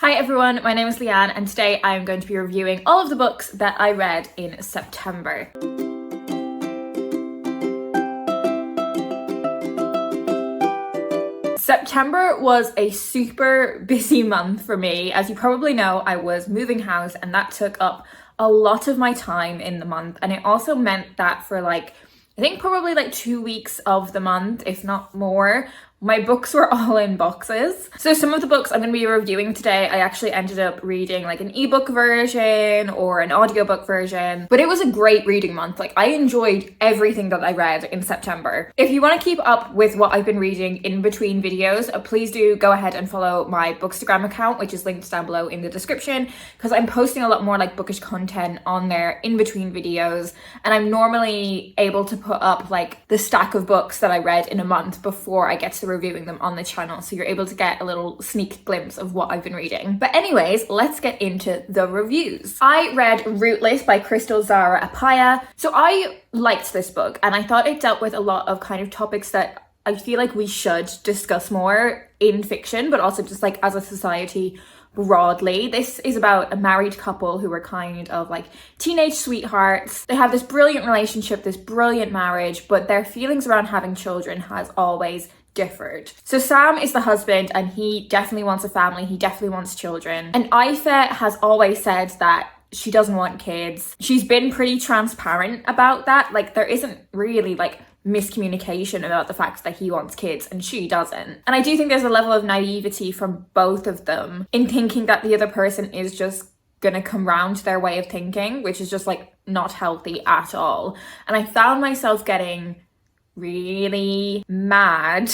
Hi everyone, my name is Leanne and today I am going to be reviewing all of the books that I read in September. September was a super busy month for me. As you probably know, I was moving house and that took up a lot of my time in the month, and it also meant that for I think probably 2 weeks of the month, if not more, my books were all in boxes. So some of the books I'm going to be reviewing today, I actually ended up reading an ebook version or an audiobook version, but it was a great reading month. I enjoyed everything that I read in September. If you want to keep up with what I've been reading in between videos, please do go ahead and follow my Bookstagram account, which is linked down below in the description, because I'm posting a lot more bookish content on there in between videos, and I'm normally able to put up the stack of books that I read in a month before I get to reviewing them on the channel, so you're able to get a little sneak glimpse of what I've been reading. But anyways, let's get into the reviews. I read Rootless by Crystal Zara Apaya. So I liked this book and I thought it dealt with a lot of topics that I feel we should discuss more in fiction, but also just as a society broadly. This is about a married couple who are kind of teenage sweethearts. They have this brilliant relationship, this brilliant marriage, but their feelings around having children has always differed. So Sam is the husband and he definitely wants a family, he definitely wants children. And Aifha has always said that she doesn't want kids. She's been pretty transparent about that. There isn't really miscommunication about the fact that he wants kids and she doesn't. And I do think there's a level of naivety from both of them in thinking that the other person is just gonna come round to their way of thinking, which is just not healthy at all. And I found myself getting really mad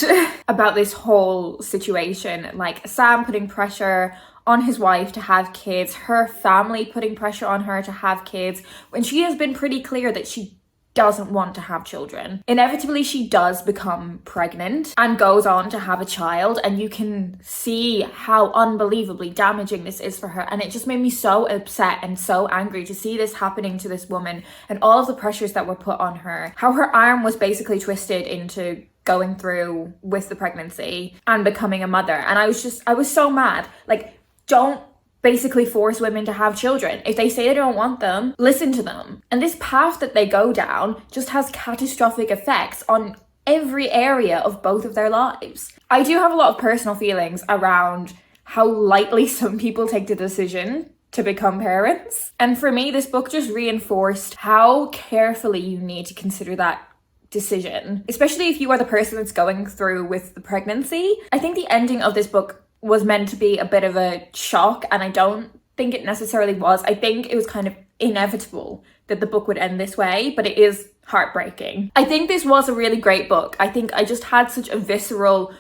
about this whole situation. Sam putting pressure on his wife to have kids, her family putting pressure on her to have kids, when she has been pretty clear that she doesn't want to have children. Inevitably, she does become pregnant and goes on to have a child, and you can see how unbelievably damaging this is for her. And it just made me so upset and so angry to see this happening to this woman and all of the pressures that were put on her. How her arm was basically twisted into going through with the pregnancy and becoming a mother. And I was so mad. Don't basically force women to have children. If they say they don't want them, listen to them. And this path that they go down just has catastrophic effects on every area of both of their lives. I do have a lot of personal feelings around how lightly some people take the decision to become parents. And for me, this book just reinforced how carefully you need to consider that decision, especially if you are the person that's going through with the pregnancy. I think the ending of this book was meant to be a bit of a shock, and I don't think it necessarily was. I think it was kind of inevitable that the book would end this way, but it is heartbreaking. I think this was a really great book. I think I just had such a visceral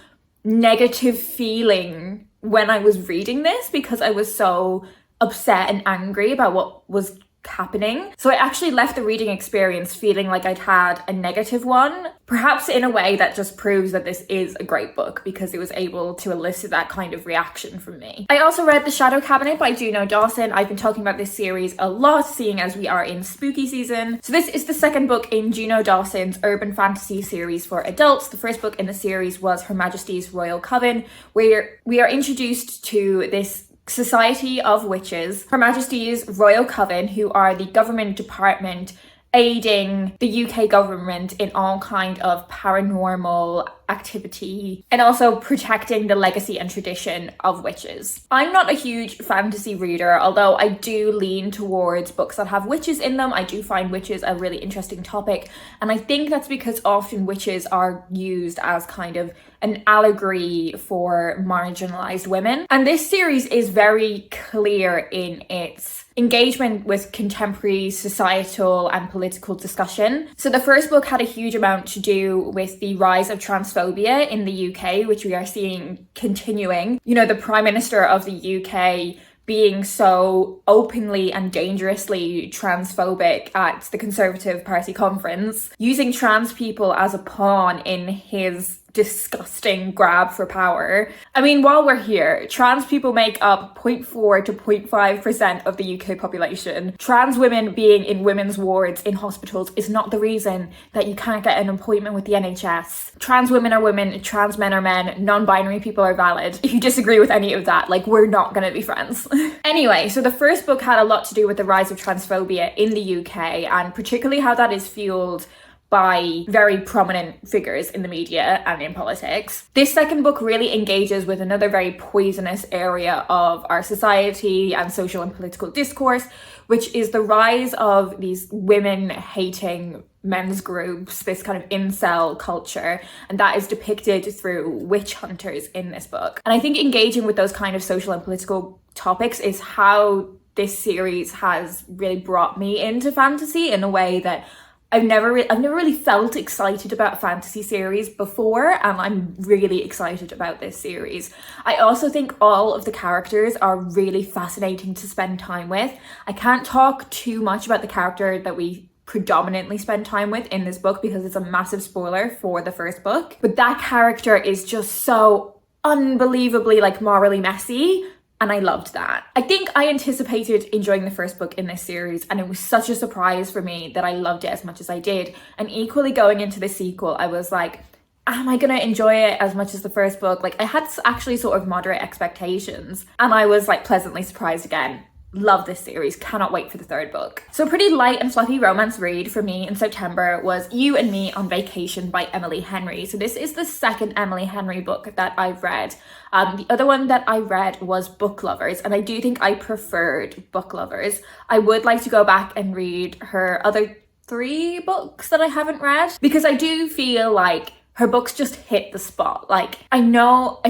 negative feeling when I was reading this because I was so upset and angry about what was happening. So I actually left the reading experience feeling like I'd had a negative one, perhaps in a way that just proves that this is a great book because it was able to elicit that kind of reaction from me. I also read The Shadow Cabinet by Juno Dawson. I've been talking about this series a lot, seeing as we are in spooky season. So this is the second book in Juno Dawson's urban fantasy series for adults. The first book in the series was Her Majesty's Royal Coven, where we are introduced to this society of witches, Her Majesty's Royal Coven, who are the government department aiding the UK government in all kind of paranormal activity and also protecting the legacy and tradition of witches. I'm not a huge fantasy reader, although I do lean towards books that have witches in them. I do find witches a really interesting topic, and I think that's because often witches are used as kind of an allegory for marginalized women. And this series is very clear in its engagement with contemporary societal and political discussion. So the first book had a huge amount to do with the rise of transphobia in the UK, which we are seeing continuing. You know, the Prime Minister of the UK being so openly and dangerously transphobic at the Conservative Party conference, using trans people as a pawn in his disgusting grab for power. I mean, while we're here, trans people make up 0.4 to 0.5% of the UK population. Trans women being in women's wards in hospitals is not the reason that you can't get an appointment with the NHS. Trans women are women, trans men are men, non-binary people are valid. If you disagree with any of that, like, we're not gonna be friends. Anyway, so the first book had a lot to do with the rise of transphobia in the UK, and particularly how that is fueled by very prominent figures in the media and in politics. This second book really engages with another very poisonous area of our society and social and political discourse, which is the rise of these women-hating men's groups, this kind of incel culture, and that is depicted through witch hunters in this book. And I think engaging with those kind of social and political topics is how this series has really brought me into fantasy in a way that I've never really felt excited about a fantasy series before, and I'm really excited about this series. I also think all of the characters are really fascinating to spend time with. I can't talk too much about the character that we predominantly spend time with in this book because it's a massive spoiler for the first book, but that character is just so unbelievably like morally messy. And I loved that. I think I anticipated enjoying the first book in this series, and it was such a surprise for me that I loved it as much as I did. And equally going into the sequel, I was like, am I gonna enjoy it as much as the first book? Like, I had actually sort of moderate expectations, and I was like pleasantly surprised again. Love this series, cannot wait for the third book. So a pretty light and fluffy romance read for me in September was You and Me on Vacation by Emily Henry. So this is the second Emily Henry book that I've read. The other one that I read was Book Lovers, and I do think I preferred Book Lovers. I would like to go back and read her other 3 books that I haven't read, because I do feel like her books just hit the spot. Like, I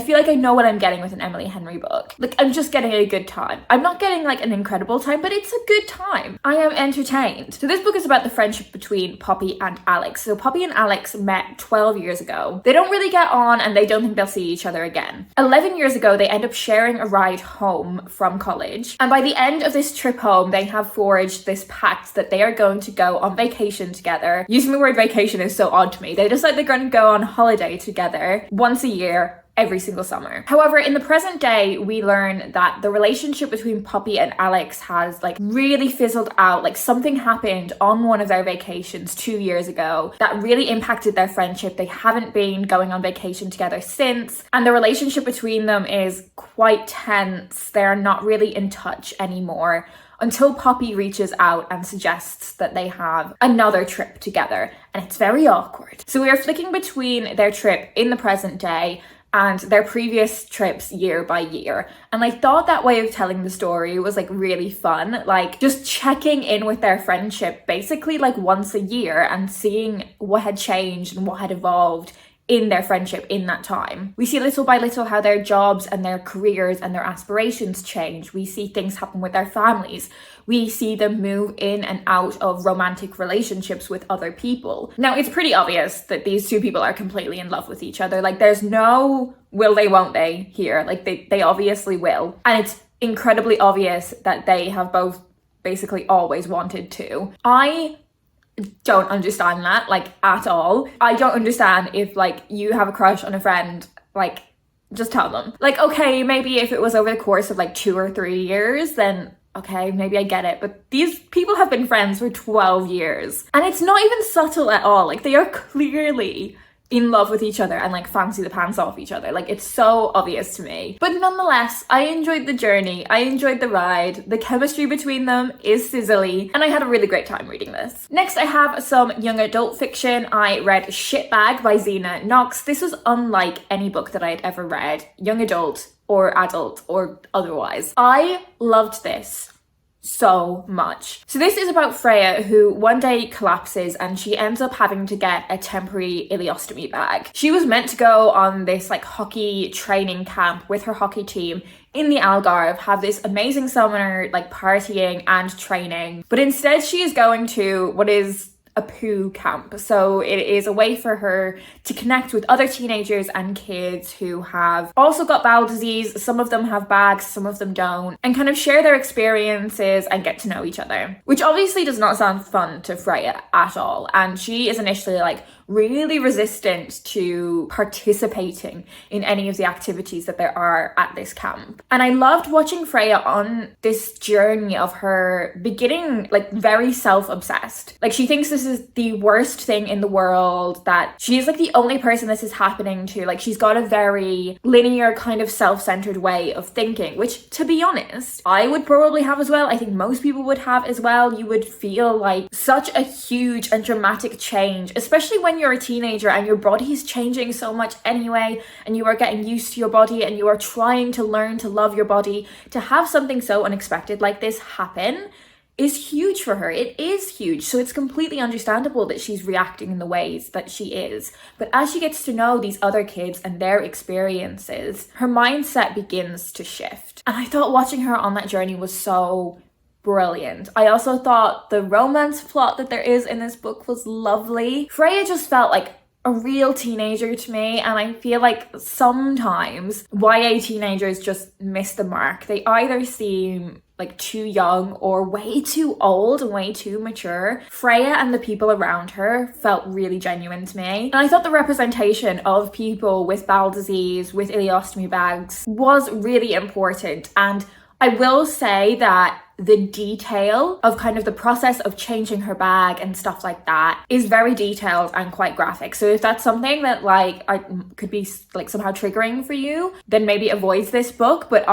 feel like I know what I'm getting with an Emily Henry book. Like, I'm just getting a good time. I'm not getting like an incredible time, but it's a good time. I am entertained. So this book is about the friendship between Poppy and Alex. So Poppy and Alex met 12 years ago. They don't really get on and they don't think they'll see each other again. 11 years ago, they end up sharing a ride home from college. And by the end of this trip home, they have forged this pact that they are going to go on vacation together. Using the word vacation is so odd to me. They decide they're going to go on holiday together once a year, every single summer. However, in the present day, we learn that the relationship between Poppy and Alex has like really fizzled out. Like, something happened on one of their vacations 2 years ago that really impacted their friendship. They haven't been going on vacation together since, and the relationship between them is quite tense. They're not really in touch anymore, until Poppy reaches out and suggests that they have another trip together, and it's very awkward. So we are flicking between their trip in the present day and their previous trips year by year. And I thought that way of telling the story was like really fun, like just checking in with their friendship basically like once a year and seeing what had changed and what had evolved in their friendship in that time. We see little by little how their jobs and their careers and their aspirations change. We see things happen with their families. We see them move in and out of romantic relationships with other people. Now, it's pretty obvious that these two people are completely in love with each other. Like, there's no will they, won't they here. Like, they obviously will. And it's incredibly obvious that they have both basically always wanted to. I don't understand that, like, at all. I don't understand if, like, you have a crush on a friend, like, just tell them. Like, okay, maybe if it was over the course of, like, 2 or 3 years, then okay, maybe I get it. But these people have been friends for 12 years. And it's not even subtle at all. Like, they are clearly in love with each other and like fancy the pants off each other. Like, it's so obvious to me. But nonetheless, I enjoyed the journey. I enjoyed the ride. The chemistry between them is sizzly, and I had a really great time reading this. Next, I have some young adult fiction. I read Shitbag by Zena Knox. This was unlike any book that I had ever read, young adult or adult or otherwise. I loved this so much. So this is about Freya, who one day collapses and she ends up having to get a temporary ileostomy bag. She was meant to go on this like hockey training camp with her hockey team in the Algarve, have this amazing summer like partying and training, but instead she is going to what is a poo camp. So it is a way for her to connect with other teenagers and kids who have also got bowel disease. Some of them have bags, some of them don't, and kind of share their experiences and get to know each other, which obviously does not sound fun to Freya at all. And she is initially like really resistant to participating in any of the activities that there are at this camp. And I loved watching Freya on this journey of her beginning like very self-obsessed. Like she thinks this is the worst thing in the world, that she is like the only person this is happening to. Like she's got a very linear kind of self-centered way of thinking, which to be honest, I would probably have as well. I think most people would have as well. You would feel like such a huge and dramatic change, especially when you're a teenager and your body's changing so much anyway, and you are getting used to your body and you are trying to learn to love your body. To have something so unexpected like this happen is huge for her. It is huge. So it's completely understandable that she's reacting in the ways that she is. But as she gets to know these other kids and their experiences, her mindset begins to shift. And I thought watching her on that journey was so brilliant. I also thought the romance plot that there is in this book was lovely. Freya just felt like a real teenager to me, and I feel like sometimes YA teenagers just miss the mark. They either seem like too young or way too old and way too mature. Freya and the people around her felt really genuine to me. And I thought the representation of people with bowel disease, with ileostomy bags, was really important. And I will say that the detail of kind of the process of changing her bag and stuff like that is very detailed and quite graphic. So if that's something that like I could be like somehow triggering for you, then maybe avoid this book. But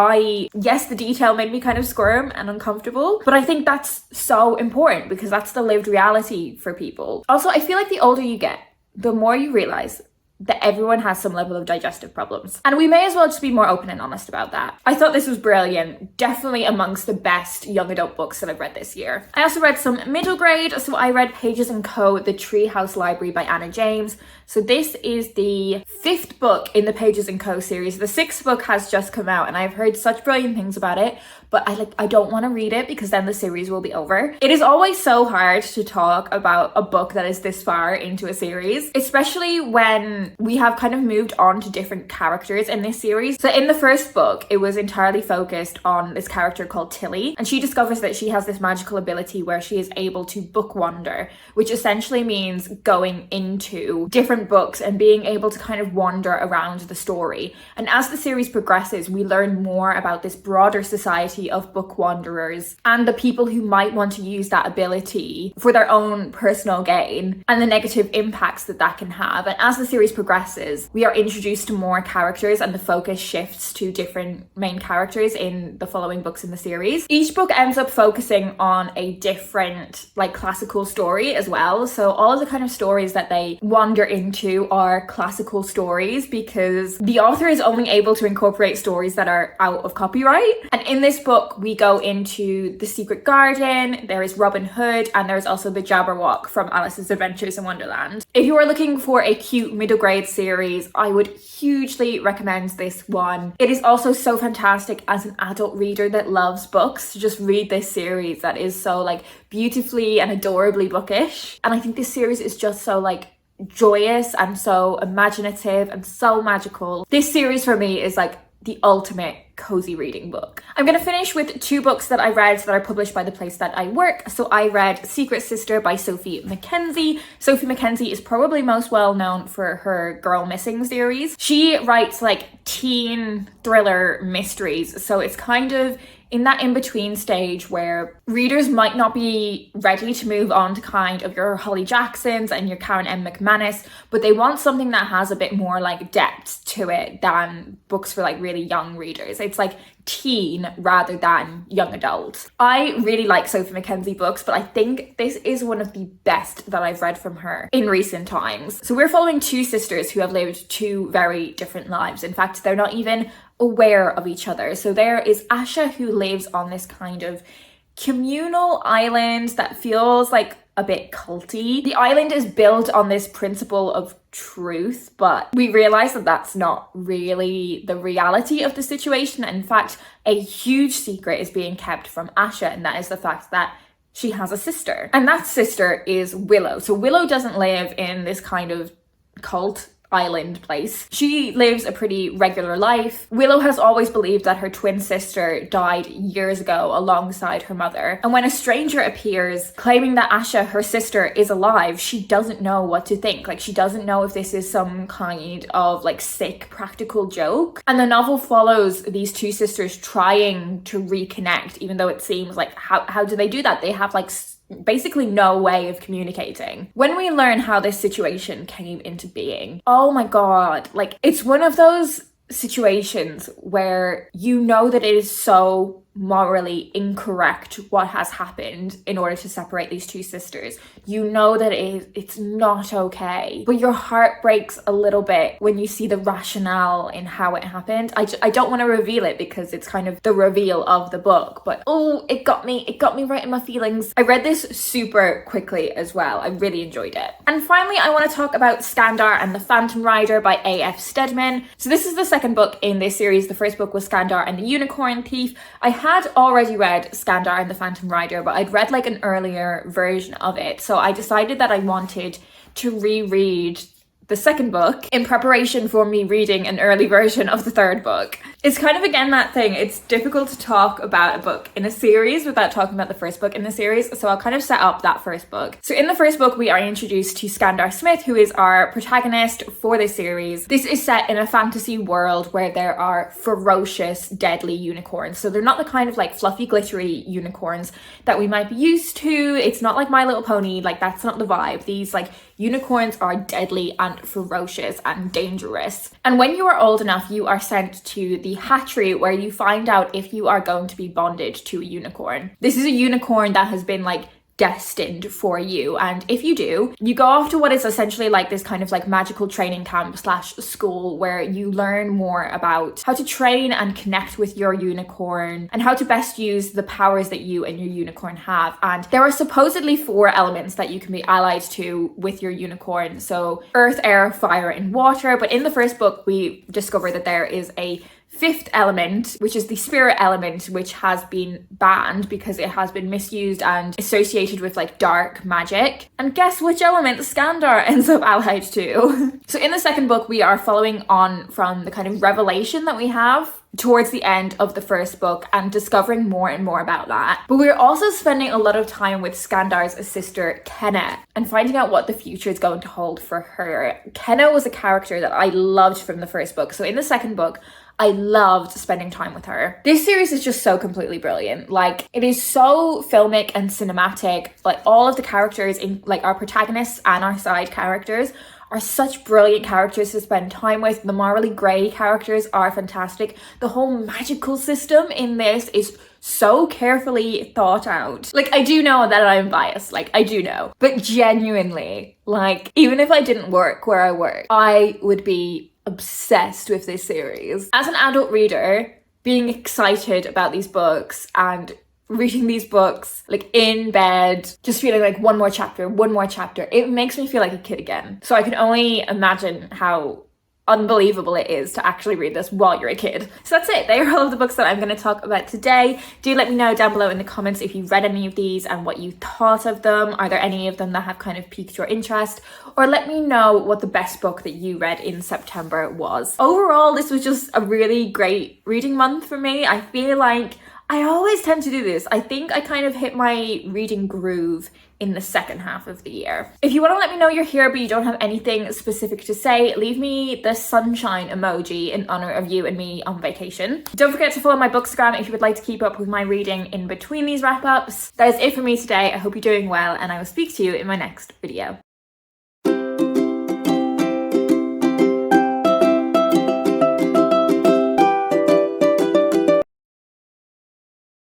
yes, the detail made me kind of squirm and uncomfortable, but I think that's so important because that's the lived reality for people. Also, I feel like the older you get, the more you realize that everyone has some level of digestive problems. And we may as well just be more open and honest about that. I thought this was brilliant. Definitely amongst the best young adult books that I've read this year. I also read some middle grade. So I read Pages & Co. The Treehouse Library by Anna James. So this is the 5th book in the Pages & Co. series. The 6th book has just come out and I've heard such brilliant things about it, but I don't want to read it because then the series will be over. It is always so hard to talk about a book that is this far into a series, especially when we have kind of moved on to different characters in this series. So in the first book, it was entirely focused on this character called Tilly, and she discovers that she has this magical ability where she is able to book wander, which essentially means going into different books and being able to kind of wander around the story. And as the series progresses, we learn more about this broader society of book wanderers and the people who might want to use that ability for their own personal gain and the negative impacts that that can have. And as the series progresses, we are introduced to more characters and the focus shifts to different main characters in the following books in the series. Each book ends up focusing on a different like classical story as well. So all of the kind of stories that they wander into are classical stories because the author is only able to incorporate stories that are out of copyright. And in this book, we go into the Secret Garden, there is Robin Hood, and there's also the Jabberwock from Alice's Adventures in Wonderland. If you are looking for a cute middle grade series, I would hugely recommend this one. It is also so fantastic as an adult reader that loves books to just read this series that is so like beautifully and adorably bookish. And I think this series is just so like joyous and so imaginative and so magical. This series for me is like the ultimate cozy reading book. I'm going to finish with 2 books that I read that are published by the place that I work. So I read Secret Sister by Sophie Mackenzie. Sophie Mackenzie is probably most well known for her Girl Missing series. She writes like teen thriller mysteries. So it's kind of in that in-between stage where readers might not be ready to move on to kind of your Holly Jacksons and your Karen M. McManus, but they want something that has a bit more like depth to it than books for like really young readers. It's like teen rather than young adult. I really like Sophie Mackenzie books, but I think this is one of the best that I've read from her in recent times. So we're following 2 sisters who have lived 2 very different lives. In fact, they're not even aware of each other. So there is Asha, who lives on this kind of communal island that feels like a bit culty. The island is built on this principle of truth, but we realize that that's not really the reality of the situation. In fact, a huge secret is being kept from Asha, and that is the fact that she has a sister, and that sister is Willow. So Willow doesn't live in this kind of cult island place. She lives a pretty regular life. Willow has always believed that her twin sister died years ago alongside her mother. And when a stranger appears claiming that Asha, her sister, is alive, she doesn't know what to think. Like, she doesn't know if this is some kind of like sick practical joke. And the novel follows these two sisters trying to reconnect, even though it seems like, how do they do that? They have like basically no way of communicating. When we learn how this situation came into being, oh my god, like, it's one of those situations where you know that it is so morally incorrect what has happened in order to separate these two sisters. You know that it's not okay, but your heart breaks a little bit when you see the rationale in how it happened. I don't want to reveal it because it's kind of the reveal of the book, but oh, it got me right in my feelings. I read this super quickly as well. I really enjoyed it. And finally, I want to talk about Skandar and the Phantom Rider by A.F. Stedman. So this is the second book in this series. The first book was Skandar and the Unicorn Thief. I had already read Skandar and the Phantom Rider, but I'd read like an earlier version of it. So I decided that I wanted to reread the second book in preparation for me reading an early version of the third book. It's kind of, again, that thing. It's difficult to talk about a book in a series without talking about the first book in the series, so I'll kind of set up that first book. So in the first book, we are introduced to Skandar Smith, who is our protagonist for this series. This is set in a fantasy world where there are ferocious, deadly unicorns. So they're not the kind of like fluffy, glittery unicorns that we might be used to. It's not like My Little Pony, like that's not the vibe. These like unicorns are deadly and ferocious and dangerous. And when you are old enough, you are sent to the hatchery where you find out if you are going to be bonded to a unicorn. This is a unicorn that has been like destined for you, and if you do, you go off to what is essentially like this kind of like magical training camp slash school where you learn more about how to train and connect with your unicorn and how to best use the powers that you and your unicorn have. And there are supposedly 4 elements that you can be allied to with your unicorn, so earth, air, fire, and water. But in the first book, we discover that there is a 5th element, which is the spirit element, which has been banned because it has been misused and associated with like dark magic. And guess which element Skandar ends up allied to? So in the second book, we are following on from the kind of revelation that we have towards the end of the first book and discovering more and more about that. But we're also spending a lot of time with Skandar's sister, Kenna, and finding out what the future is going to hold for her. Kenna was a character that I loved from the first book. So in the second book, I loved spending time with her. This series is just so completely brilliant. Like, it is so filmic and cinematic. Like, all of the characters in like our protagonists and our side characters are such brilliant characters to spend time with. The morally grey characters are fantastic. The whole magical system in this is so carefully thought out. Like, I do know that I'm biased, like I do know, but genuinely, like, even if I didn't work where I work, I would be obsessed with this series. As an adult reader, being excited about these books and reading these books like in bed, just feeling like one more chapter, it makes me feel like a kid again. So I can only imagine how unbelievable it is to actually read this while you're a kid. So that's it. They are all of the books that I'm going to talk about today. Do let me know down below in the comments if you've read any of these and what you thought of them. Are there any of them that have kind of piqued your interest? Or let me know what the best book that you read in September was. Overall, this was just a really great reading month for me. I feel like I always tend to do this. I think I kind of hit my reading groove in the second half of the year. If you want to let me know you're here but you don't have anything specific to say, leave me the sunshine emoji in honor of you and me on vacation. Don't forget to follow my Bookstagram if you would like to keep up with my reading in between these wrap-ups. That is it for me today. I hope you're doing well and I will speak to you in my next video.